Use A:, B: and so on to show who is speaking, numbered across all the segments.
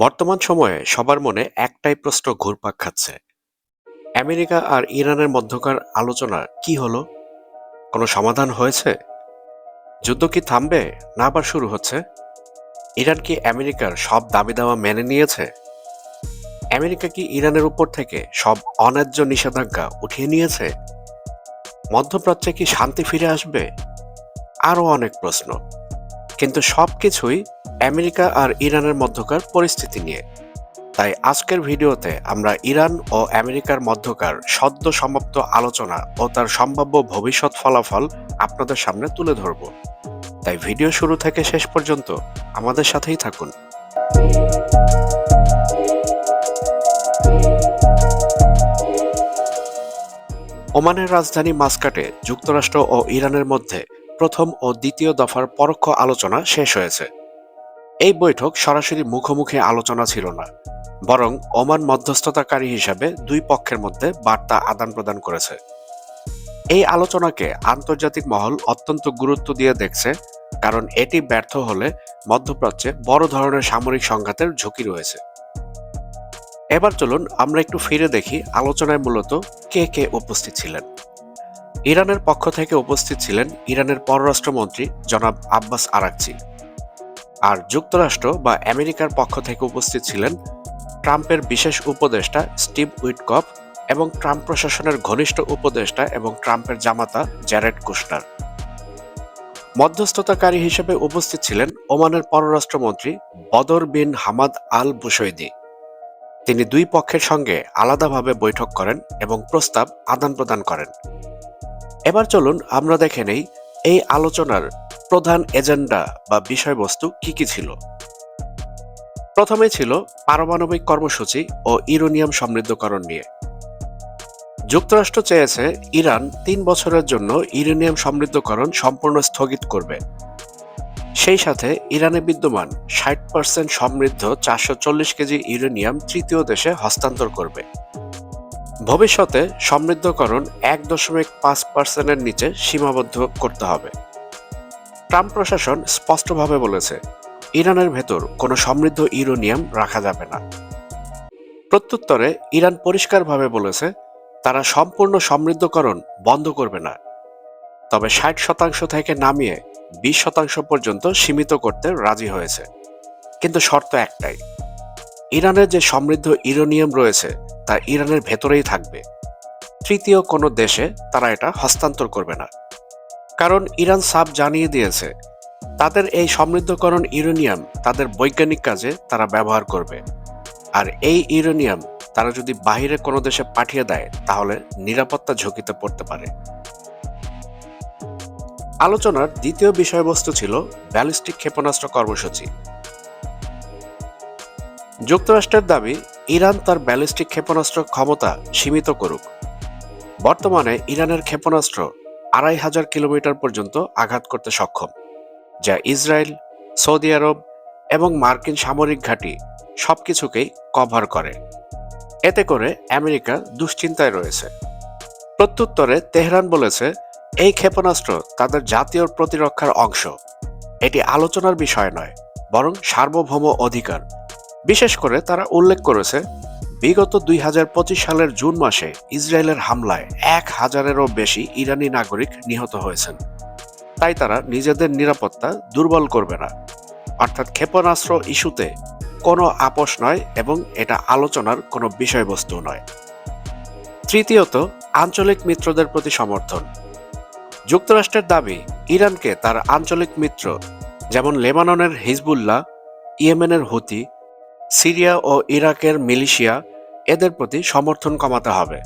A: বর্তমান সময়ে সবার মনে একটাই প্রশ্ন ঘুরপাক খাচ্ছে। আমেরিকা আর ইরানের মধ্যকার আলোচনা কি হলো? কোনো সমাধান হয়েছে? যুদ্ধ কি থামবে, না আবার শুরু হচ্ছে? ইরান কি আমেরিকার সব দাবি দাওয়া মেনে নিয়েছে? আমেরিকা কি ইরানের উপর থেকে সব অন্যায্য নিষেধাজ্ঞা উঠিয়ে নিয়েছে? মধ্যপ্রাচ্যে কি শান্তি ফিরে আসবে? আরও অনেক প্রশ্ন, কিন্তু সবকিছুই আমেরিকা আর ইরানের মধ্যকার পরিস্থিতি নিয়ে। তাই আজকের ভিডিওতে আমরা ইরান ও আমেরিকার মধ্যকার সদ্য সমাপ্ত আলোচনা ও তার সম্ভাব্য ভবিষ্যৎ ফলাফল আপনাদের সামনে তুলে ধরব। তাই ভিডিও শুরু থেকে শেষ পর্যন্ত আমাদের সাথেই থাকুন। ওমানের রাজধানী মাস্কাটে যুক্তরাষ্ট্র ও ইরানের মধ্যে প্রথম ও দ্বিতীয় দফার পরোক্ষ আলোচনা শেষ হয়েছে। এই বৈঠক সরাসরি মুখোমুখি আলোচনা ছিল না, বরং ওমান মধ্যস্থতাকারী হিসাবে দুই পক্ষের মধ্যে বার্তা আদান প্রদান করেছে। এই আলোচনাকে আন্তর্জাতিক মহল অত্যন্ত গুরুত্ব দিয়ে দেখছে, কারণ এটি ব্যর্থ হলে মধ্যপ্রাচ্যে বড় ধরনের সামরিক সংঘাতের ঝুঁকি রয়েছে। এবার চলুন আমরা একটু ফিরে দেখি আলোচনায় মূলত কে কে উপস্থিত ছিলেন। ইরানের পক্ষ থেকে উপস্থিত ছিলেন ইরানের পররাষ্ট্রমন্ত্রী জনাব আব্বাস আরাকচি, আর যুক্তরাষ্ট্র বা আমেরিকার পক্ষ থেকে উপস্থিত ছিলেন ট্রাম্পের বিশেষ উপদেষ্টা স্টিভ উইটকফ এবং ট্রাম্প প্রশাসনের ঘনিষ্ঠ উপদেষ্টা এবং ট্রাম্পের জামাতা জ্যারেড কুশনার। মধ্যস্থতাকারী হিসেবে উপস্থিত ছিলেন ওমানের পররাষ্ট্রমন্ত্রী বদর বিন হামাদ আল বুশৈদি। তিনি দুই পক্ষের সঙ্গে আলাদাভাবে বৈঠক করেন এবং প্রস্তাব আদান প্রদান করেন। এবার চলুন আমরা দেখে নেই এই আলোচনার প্রধান এজেন্ডা বা বিষয়বস্তু কি কি ছিল। প্রথমে ছিল পারমাণবিক কর্মসূচি ও ইউরেনিয়াম সমৃদ্ধকরণ নিয়ে। যুক্তরাষ্ট্র চেয়েছে ইরান ৩ বছরের জন্য ইউরেনিয়াম সমৃদ্ধকরণ সম্পূর্ণ স্থগিত করবে। সেই সাথে ইরানে বিদ্যমান ৬০% সমৃদ্ধ ৪৪০ কেজি ইউরেনিয়াম তৃতীয় দেশে হস্তান্তর করবে। ভবিষ্যতে সমৃদ্ধকরণ ১.৫%-এর নিচে সীমাবদ্ধ করতে হবে। ট্রাম্প প্রশাসন স্পষ্টভাবে বলেছে, ইরানের ভেতর কোনো সমৃদ্ধ ইউরেনিয়াম রাখা যাবে না। প্রত্যুত্তরে ইরান পরিষ্কারভাবে বলেছে, তারা সম্পূর্ণ সমৃদ্ধকরণ বন্ধ করবে না, তবে ৬০% থেকে নামিয়ে ২০% পর্যন্ত সীমিত করতে রাজি হয়েছে। কিন্তু শর্ত একটাই, ইরানের যে সমৃদ্ধ ইউরেনিয়াম রয়েছে তা ইরানের ভেতরেই থাকবে। তৃতীয় কোনো দেশে তারা এটা হস্তান্তর করবে না। কারণ ইরান সাফ জানিয়ে দিয়েছে, তাদের এই সমৃদ্ধকরণ ইউরেনিয়াম তাদের বৈজ্ঞানিক কাজে তারা ব্যবহার করবে, আর এই ইউরেনিয়াম তারা যদি বাহিরে কোনো দেশে পাঠিয়ে দেয় তাহলে নিরাপত্তা ঝুঁকিতে পড়তে পারে। আলোচনার দ্বিতীয় বিষয়বস্তু ছিল ব্যালিস্টিক ক্ষেপণাস্ত্র কর্মসূচি। যুক্তরাষ্ট্রের দাবি, ইরান তার ব্যালিস্টিক ক্ষেপণাস্ত্র ক্ষমতা সীমিত করুক। বর্তমানে ইরানের ক্ষেপণাস্ত্র ২৫০০ কিলোমিটার পর্যন্ত আঘাত করতে সক্ষম, যা ইসরায়েল, সৌদি আরব এবং মার্কিন সামরিক ঘাঁটি সবকিছুকেই কভার করে। এতে করে আমেরিকা দুশ্চিন্তায় রয়েছে। প্রত্যুত্তরে তেহরান বলেছে, এই ক্ষেপণাস্ত্র তাদের জাতীয় প্রতিরক্ষার অংশ। এটি আলোচনার বিষয় নয়, বরং সার্বভৌম অধিকার। বিশেষ করে তারা উল্লেখ করেছে, বিগত ২০২৫ সালের জুন মাসে ইসরায়েলের হামলায় ১,০০০-এরও বেশি ইরানি নাগরিক নিহত হয়েছেন। তাই তারা নিজেদের নিরাপত্তা দুর্বল করবে না। অর্থাৎ ক্ষেপণাস্ত্র ইস্যুতে কোনো আপোষ নয় এবং এটা আলোচনার কোনো বিষয়বস্তু নয়। তৃতীয়ত, আঞ্চলিক মিত্রদের প্রতি সমর্থন। যুক্তরাষ্ট্রের দাবি, ইরানকে তার আঞ্চলিক মিত্র যেমন লেবাননের হিজবুল্লাহ, ইয়েমেনের হুতি, সিরিয়া ও ইরাকের মিলিশিয়া এদের প্রতি সমর্থন কমাতে হবে।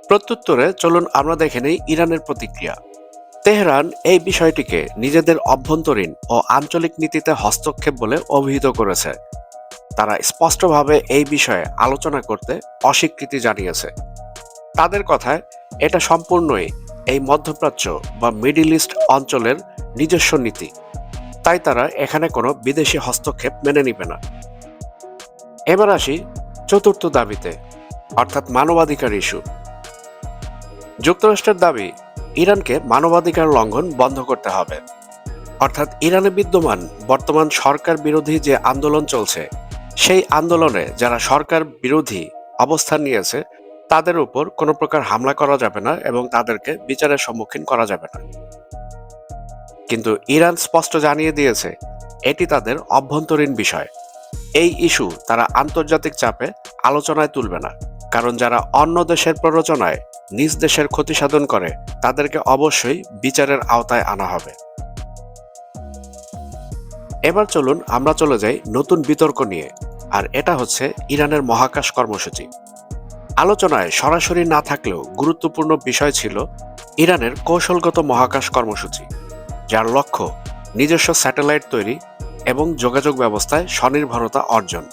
A: প্রত্যুত্তরে চলুন আমরা দেখে নেই ইরানের প্রতিক্রিয়া। তেহরান এই বিষয়টিকে নিজেদের অভ্যন্তরীণ ও আঞ্চলিক নীতিতে হস্তক্ষেপ বলে অভিহিত করেছে। তারা স্পষ্টভাবে এই বিষয়ে আলোচনা করতে অস্বীকৃতি জানিয়েছে। তাদের কথায়, এটা সম্পূর্ণই এই মধ্যপ্রাচ্য বা মিডল ইস্ট অঞ্চলের নিজস্ব নীতি, তাই তারা এখানে কোনো বিদেশি হস্তক্ষেপ মেনে নিবে না। এবার আসি চতুর্থ দাবিতে, অর্থাৎ মানবাধিকার ইস্যু। যুক্তরাষ্ট্রের দাবি, ইরানকে মানবাধিকার লঙ্ঘন বন্ধ করতে হবে। অর্থাৎ ইরানে বিদ্যমান বর্তমান সরকার বিরোধী যে আন্দোলন চলছে, সেই আন্দোলনে যারা সরকার বিরোধী অবস্থান নিয়েছে তাদের উপর কোনো প্রকার হামলা করা যাবে না এবং তাদেরকে বিচারের সম্মুখীন করা যাবে না। কিন্তু ইরান স্পষ্ট জানিয়ে দিয়েছে এটি তাদের অভ্যন্তরীণ বিষয়। এই ইস্যু তারা আন্তর্জাতিক চাপে আলোচনায় তুলবে না, কারণ যারা অন্য দেশের প্ররোচনায় নিজ দেশের ক্ষতি সাধন করে তাদেরকে অবশ্যই বিচারের আওতায় আনা হবে। এবার চলুন আমরা চলে যাই নতুন বিতর্ক নিয়ে, আর এটা হচ্ছে ইরানের মহাকাশ কর্মসূচি। আলোচনায় সরাসরি না থাকলেও গুরুত্বপূর্ণ বিষয় ছিল ইরানের কৌশলগত মহাকাশ কর্মসূচি, যার লক্ষ্য নিজস্ব স্যাটেলাইট তৈরি এবং যোগাযোগ ব্যবস্থায় স্বনির্ভরতা অর্জন।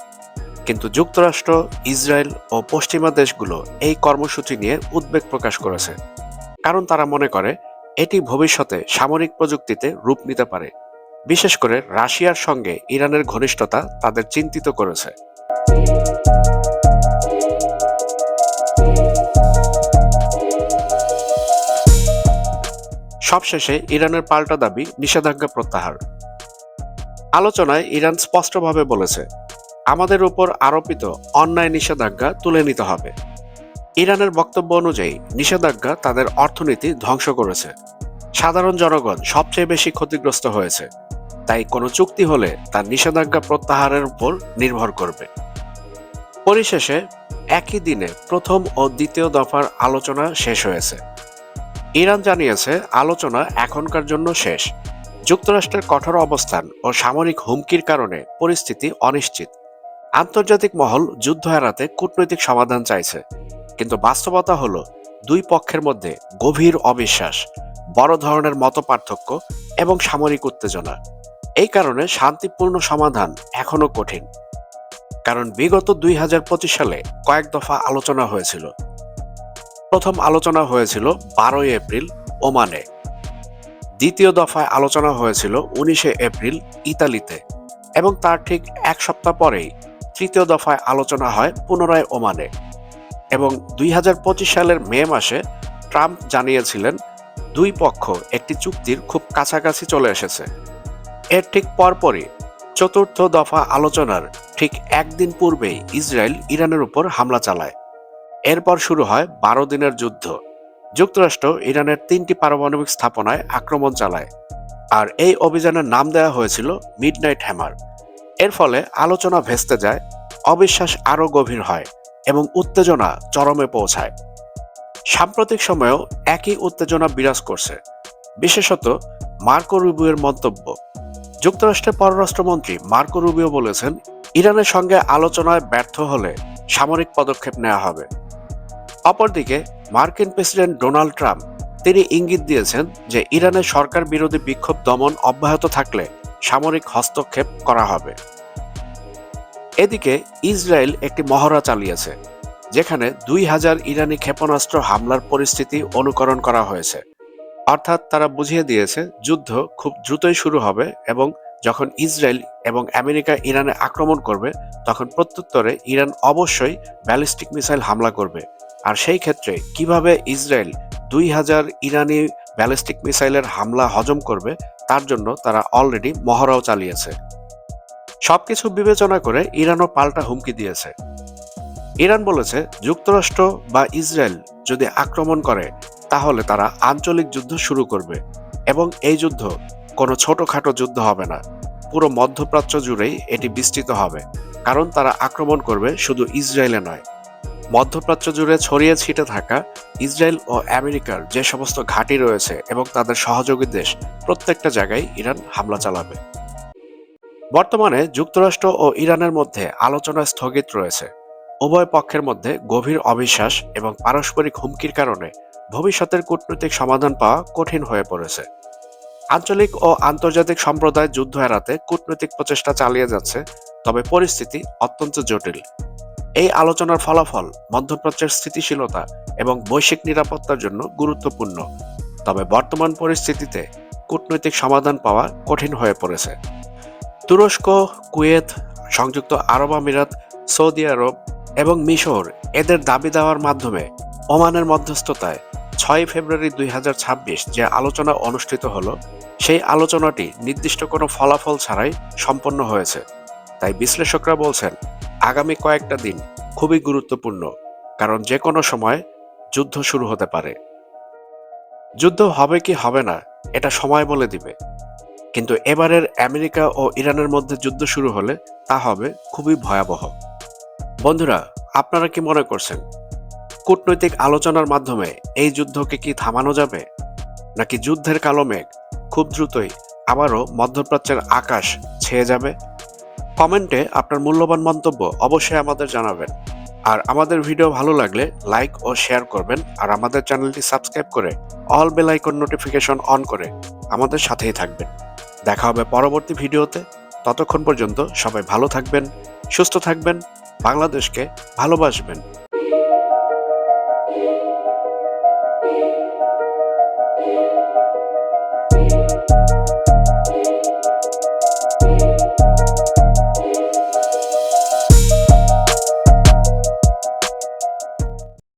A: কিন্তু যুক্তরাষ্ট্র, ইসরায়েল ও পশ্চিমা দেশগুলো এই কর্মসূচি নিয়ে উদ্বেগ প্রকাশ করেছে, কারণ তারা মনে করে এটি ভবিষ্যতে সামরিক প্রযুক্তিতে রূপ নিতে পারে। বিশেষ করে রাশিয়ার সঙ্গে ইরানের ঘনিষ্ঠতা তাদের চিন্তিত করেছে। সবশেষে ইরানের পাল্টা দাবি নিষেধাজ্ঞা প্রত্যাহার। আলোচনায় ইরান স্পষ্টভাবে বলেছে, আমাদের উপর আরোপিত অন্যায় নিষেধাজ্ঞা তুলে নিতে হবে। ইরানের বক্তব্য অনুযায়ী নিষেধাজ্ঞা তাদের অর্থনীতি ধ্বংস করেছে, সাধারণ জনগণ সবচেয়ে বেশি ক্ষতিগ্রস্ত হয়েছে, তাই কোনো চুক্তি হলে তার নিষেধাজ্ঞা প্রত্যাহারের উপর নির্ভর করবে। পরিশেষে একই দিনে প্রথম ও দ্বিতীয় দফার আলোচনা শেষ হয়েছে। ইরান জানিয়েছে আলোচনা এখনকার জন্য শেষ। যুক্তরাষ্ট্রের কঠোর অবস্থান ও সামরিক হুমকির কারণে পরিস্থিতি অনিশ্চিত। আন্তর্জাতিক মহল যুদ্ধ এড়াতে কূটনৈতিক সমাধান চাইছে, কিন্তু বাস্তবতা হলো দুই পক্ষের মধ্যে গভীর অবিশ্বাস, বড় ধরনের মতপার্থক্য এবং সামরিক উত্তেজনা। এই কারণে শান্তিপূর্ণ সমাধান এখনো কঠিন। কারণ বিগত 2025 সালে কয়েক দফা আলোচনা হয়েছিল। প্রথম আলোচনা হয়েছিল 12 এপ্রিল ওমানে, দ্বিতীয় দফায় আলোচনা হয়েছিল 19 এপ্রিল ইতালিতে, এবং তার ঠিক এক সপ্তাহ পরেই তৃতীয় দফায় আলোচনা হয় পুনরায় ওমানে। এবং 2025 সালের মে মাসে ট্রাম্প জানিয়েছিলেন দুই পক্ষ একটি চুক্তির খুব কাছাকাছি চলে এসেছে। এর ঠিক পরপরই চতুর্থ দফা আলোচনার ঠিক একদিন পূর্বেই ইসরায়েল ইরানের উপর হামলা চালায়। এরপর শুরু হয় 12 দিনের যুদ্ধ। যুক্তরাষ্ট্র ইরানের 3টি পারমাণবিক স্থাপনায় আক্রমণ চালায়, আর এই অভিযানের নাম দেওয়া হয়েছিল মিডনাইট হ্যামার। এর ফলে আলোচনা ভেস্তে যায়, অবিশ্বাস আরও গভীর হয় এবং উত্তেজনা চরমে পৌঁছায়। সাম্প্রতিক সময়েও একই উত্তেজনা বিরাজ করছে, বিশেষত মার্কো রুবিওর মন্তব্য। যুক্তরাষ্ট্রের পররাষ্ট্রমন্ত্রী মার্কো রুবিও বলেছেন, ইরানের সঙ্গে আলোচনায় ব্যর্থ হলে সামরিক পদক্ষেপ নেওয়া হবে। অপরদিকে মার্কিন প্রেসিডেন্ট ডোনাল্ড ট্রাম্প তিনি ইঙ্গিত দিয়েছেন যে ইরানের সরকার বিরোধী বিক্ষোভ দমন অব্যাহত থাকলে সামরিক হস্তক্ষেপ করা হবে। এদিকে ইসরায়েল একটি মহড়া চালিয়েছে, যেখানে 2000 ইরানি ক্ষেপণাস্ত্র হামলার পরিস্থিতি অনুকরণ করা হয়েছে। অর্থাৎ তারা বুঝিয়ে দিয়েছে যুদ্ধ খুব দ্রুতই শুরু হবে, এবং যখন ইসরায়েল এবং আমেরিকা ইরানে আক্রমণ করবে তখন প্রত্যুত্তরে ইরান অবশ্যই ব্যালিস্টিক মিসাইল হামলা করবে। আর সেই ক্ষেত্রে কিভাবে ইসরায়েল 2000 ইরানি ব্যালিস্টিক মিসাইলের হামলা হজম করবে তার জন্য তারা অলরেডি মহড়াও চালিয়েছে। সবকিছু বিবেচনা করে ইরানও পাল্টা হুমকি দিয়েছে। ইরান বলেছে যুক্তরাষ্ট্র বা ইসরায়েল যদি আক্রমণ করে তাহলে তারা আঞ্চলিক যুদ্ধ শুরু করবে, এবং এই যুদ্ধ কোনো ছোটখাটো যুদ্ধ হবে না, পুরো মধ্যপ্রাচ্য জুড়েই এটি বিস্তৃত হবে। কারণ তারা আক্রমণ করবে শুধু ইসরায়েলে নয়, মধ্যপ্রাচ্য জুড়ে ছড়িয়ে ছিটে থাকা ইসরায়েল ও আমেরিকার যে সমস্ত ঘাঁটি রয়েছে এবং তাদের সহযোগী দেশ, প্রত্যেকটা জায়গায় ইরান হামলা চালাবে। বর্তমানে যুক্তরাষ্ট্র ও ইরানের মধ্যে আলোচনা স্থগিত রয়েছে। উভয় পক্ষের মধ্যে গভীর অবিশ্বাস এবং পারস্পরিক হুমকির কারণে ভবিষ্যতের কূটনৈতিক সমাধান পাওয়া কঠিন হয়ে পড়েছে। আঞ্চলিক ও আন্তর্জাতিক সম্প্রদায় যুদ্ধ এড়াতে কূটনৈতিক প্রচেষ্টা চালিয়ে যাচ্ছে, তবে পরিস্থিতি অত্যন্ত জটিল। এই আলোচনার ফলাফল মধ্যপ্রাচ্যের স্থিতিশীলতা এবং বৈশ্বিক নিরাপত্তার জন্য গুরুত্বপূর্ণ, তবে বর্তমান পরিস্থিতিতে কূটনৈতিক সমাধান পাওয়া কঠিন হয়ে পড়েছে। তুরস্ক, কুয়েত, সংযুক্ত আরব আমিরাত, সৌদি আরব এবং মিশর এদের দাবি দেওয়ার মাধ্যমে ওমানের মধ্যস্থতায় 6 ফেব্রুয়ারি 2026 যে আলোচনা অনুষ্ঠিত হলো, সেই আলোচনাটি নির্দিষ্ট কোনো ফলাফল ছাড়াই সম্পন্ন হয়েছে। তাই বিশ্লেষকরা বলছেন আগামী কয়েকটা দিন খুবই গুরুত্বপূর্ণ, কারণ যে কোনো সময় যুদ্ধ শুরু হতে পারে। যুদ্ধ হবে কি হবে না এটা সময় বলে দিবে, কিন্তু এবারের আমেরিকা ও ইরানের মধ্যে যুদ্ধ শুরু হলে তা হবে খুবই ভয়াবহ। বন্ধুরা, আপনারা কি মনে করছেন কূটনৈতিক আলোচনার মাধ্যমে এই যুদ্ধকে কি থামানো যাবে, নাকি যুদ্ধের কালো মেঘ খুব দ্রুতই আবারও মধ্যপ্রাচ্যের আকাশ ছেয়ে যাবে? কমেন্টে আপনার মূল্যবান মন্তব্য অবশ্যই আমাদের জানাবেন। আর আমাদের ভিডিও ভালো লাগলে লাইক ও শেয়ার করবেন, আর আমাদের চ্যানেলটি সাবস্ক্রাইব করে all bell icon notification on করে আমাদের সাথেই থাকবেন। দেখা হবে পরবর্তী ভিডিওতে। ততক্ষণ পর্যন্ত সবাই ভালো থাকবেন, সুস্থ থাকবেন, বাংলাদেশকে ভালোবাসবেন।